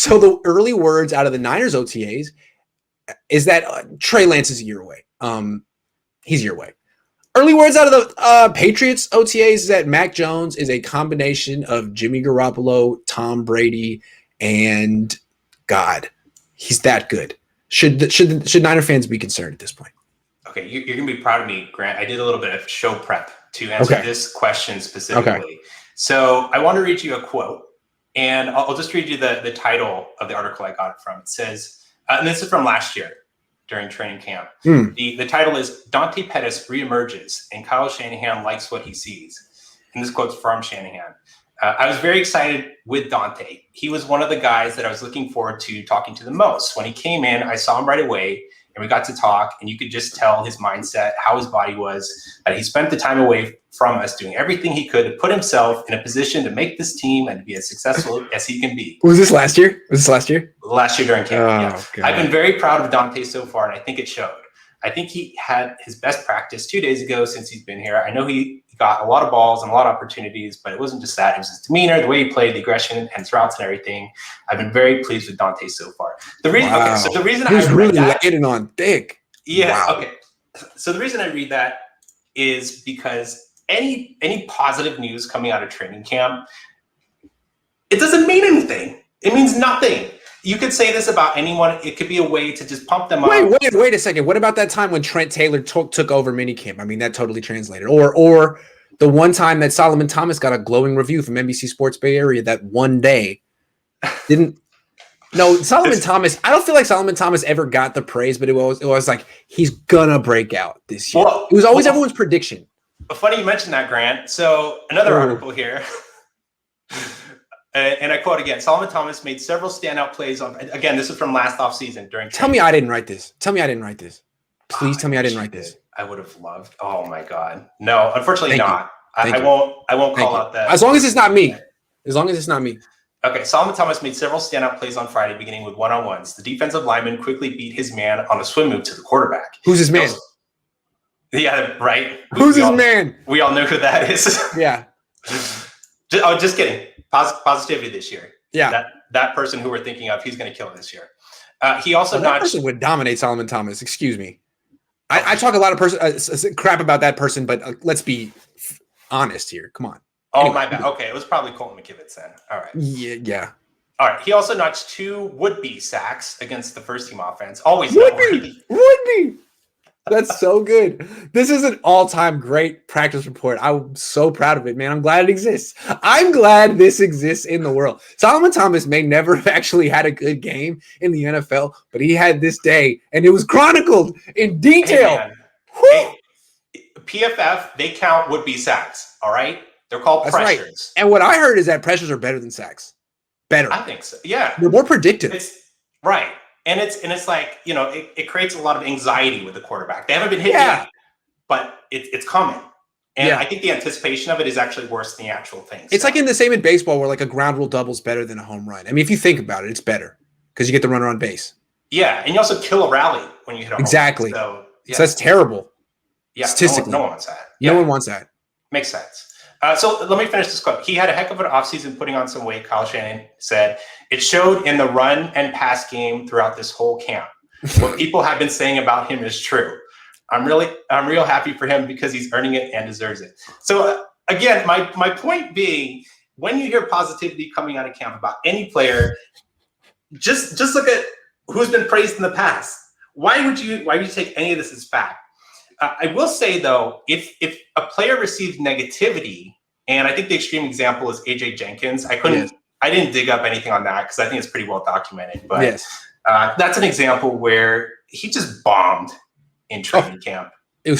So the early words out of the Niners OTAs is that Trey Lance is a year away. He's a year away. Early words out of the Patriots OTAs is that Mac Jones is a combination of Jimmy Garoppolo, Tom Brady, and God. He's that good. Should Niner fans be concerned at this point? Okay, you're going to be proud of me, Grant. I did a little bit of show prep to answer this question specifically. Okay. So I want to read you a quote, and I'll just read you the title of the article I got it from. It says, and this is from last year during training camp. The title is Dante Pettis reemerges, and Kyle Shanahan likes what he sees. And this quote's from Shanahan. I was very excited with Dante. He was one of the guys that I was looking forward to talking to the most. When he came in, I saw him right away, and we got to talk, and you could just tell his mindset, how his body was, that he spent the time away from us doing everything he could to put himself in a position to make this team and to be as successful as he can be. Was this last year? Last year during camp, yeah. God. I've been very proud of Dante so far, and I think it showed. I think he had his best practice 2 days ago since he's been here. I know he got a lot of balls and a lot of opportunities, but it wasn't just that. It was his demeanor, the way he played, the aggression, and his routes and everything. I've been very pleased with Dante so far. The reason he's really getting on thick. Yeah. Wow. Okay. So the reason I read that is because any positive news coming out of training camp, it doesn't mean anything. It means nothing. You could say this about anyone. It could be a way to just pump them up. Wait a second. What about that time when Trent Taylor took over minicamp? I mean, that totally translated. Or the one time that Solomon Thomas got a glowing review from NBC Sports Bay Area that one day didn't. No, Solomon Thomas. I don't feel like Solomon Thomas ever got the praise, but it was like he's gonna break out this year. It was always everyone's prediction. Funny you mentioned that, Grant. So another article here. And I quote again, Solomon Thomas made several standout plays on, again, this is from last offseason during. Tell me I didn't write this. Please tell me I didn't write this. I would have loved. Oh my God. No, unfortunately not. I won't call out that. As long as it's not me. Okay, Solomon Thomas made several standout plays on Friday, beginning with one-on-ones. The defensive lineman quickly beat his man on a swim move to the quarterback. Who's his man? Yeah, right. Who's his man? We all know who that is. Yeah. Just kidding. Positivity this year. Yeah. That person who we're thinking of, he's going to kill it this year. He also that person would dominate Solomon Thomas. Excuse me. I talk a lot of crap about that person, but let's be honest here. Come on. Oh, anyway, my bad. Okay, it was probably Colton McKivitz then. All right. Yeah. All right. He also notched 2 would-be sacks against the first-team offense. Always would-be. That's so good. This is an all-time great practice report. I'm so proud of it, man. I'm glad it exists. I'm glad this exists in the world. Solomon Thomas may never have actually had a good game in the NFL, but he had this day, and it was chronicled in detail. Hey, PFF, they count would-be sacks, all right? They're called pressures. Right. And what I heard is that pressures are better than sacks. Better. I think so. Yeah. They're more predictive. Right. And it's like, it creates a lot of anxiety with the quarterback. They haven't been hit yet, but it's coming. And I think the anticipation of it is actually worse than the actual thing. It's like in the same in baseball where like a ground rule double is better than a home run. I mean, if you think about it, it's better because you get the runner on base. Yeah. And you also kill a rally when you hit a home run. Exactly. So that's terrible. Yeah. Statistically. No one wants that. No one wants that. Makes sense. So let me finish this quote. He had a heck of an offseason putting on some weight, Kyle Shanahan said. It showed in the run and pass game throughout this whole camp. What people have been saying about him is true. I'm real happy for him because he's earning it and deserves it. So again, my point being, when you hear positivity coming out of camp about any player, just look at who's been praised in the past. Why would you take any of this as fact? I will say, though, if a player receives negativity, and I think the extreme example is AJ Jenkins. I didn't dig up anything on that because I think it's pretty well documented. But that's an example where he just bombed in training camp. It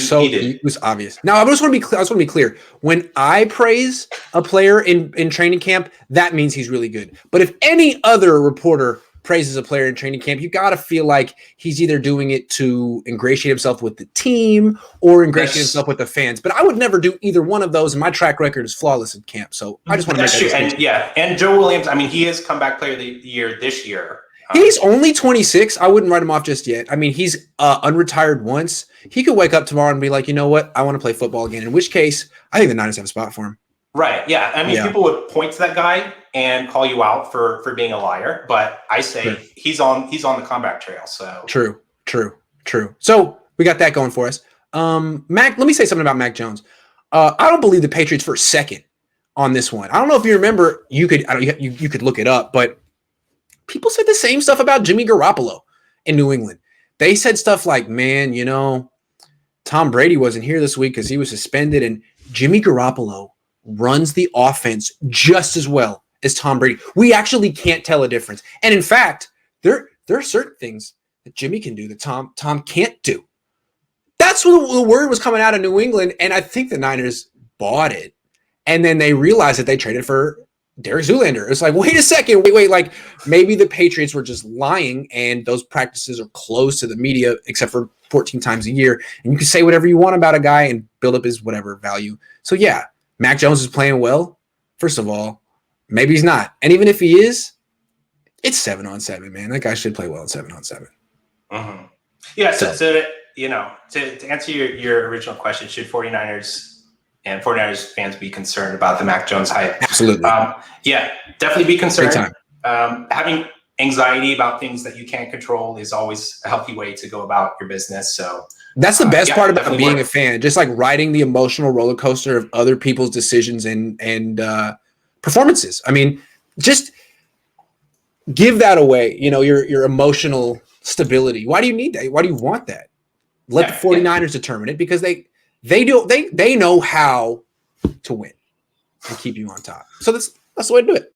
was obvious. Now, I just want to be clear. When I praise a player in training camp, that means he's really good. But if any other reporter praises a player in training camp, you got to feel like he's either doing it to ingratiate himself with the team or ingratiate himself with the fans. But I would never do either one of those, and my track record is flawless in camp. So I just want to make that distinction. And Joe Williams, I mean, he is comeback player of the year this year. He's only 26. I wouldn't write him off just yet. I mean, he's unretired once. He could wake up tomorrow and be like, you know what? I want to play football again. In which case, I think the Niners have a spot for him. Right. Yeah. I mean, people would point to that guy and call you out for being a liar, but I say Sure. he's on the comeback trail. So True. So we got that going for us. Mac, let me say something about Mac Jones. I don't believe the Patriots for a second on this one. I don't know if you remember. You could look it up, but people said the same stuff about Jimmy Garoppolo in New England. They said stuff like, "Man, Tom Brady wasn't here this week because he was suspended, and Jimmy Garoppolo runs the offense just as well as Tom Brady. We actually can't tell a difference. And in fact, there are certain things that Jimmy can do that Tom can't do." That's what the word was coming out of New England, and I think the Niners bought it. And then they realized that they traded for Derek Zoolander. It's like, wait a second, wait, like maybe the Patriots were just lying, and those practices are closed to the media except for 14 times a year, and you can say whatever you want about a guy and build up his whatever value. So yeah, Mac Jones is playing well. First of all, maybe he's not, and even if he is, it's 7-on-7, man. That guy should play well in 7-on-7. Mm-hmm. Yeah. So to answer your original question, should 49ers and 49ers fans be concerned about the Mac Jones hype? Absolutely. Yeah, definitely be concerned. Having anxiety about things that you can't control is always a healthy way to go about your business. So that's the best part about being a fan, just like riding the emotional roller coaster of other people's decisions and performances. I mean, just give that away, your emotional stability. Why do you need that? Why do you want that? Let the 49ers determine it, because they know how to win and keep you on top. So that's the way to do it.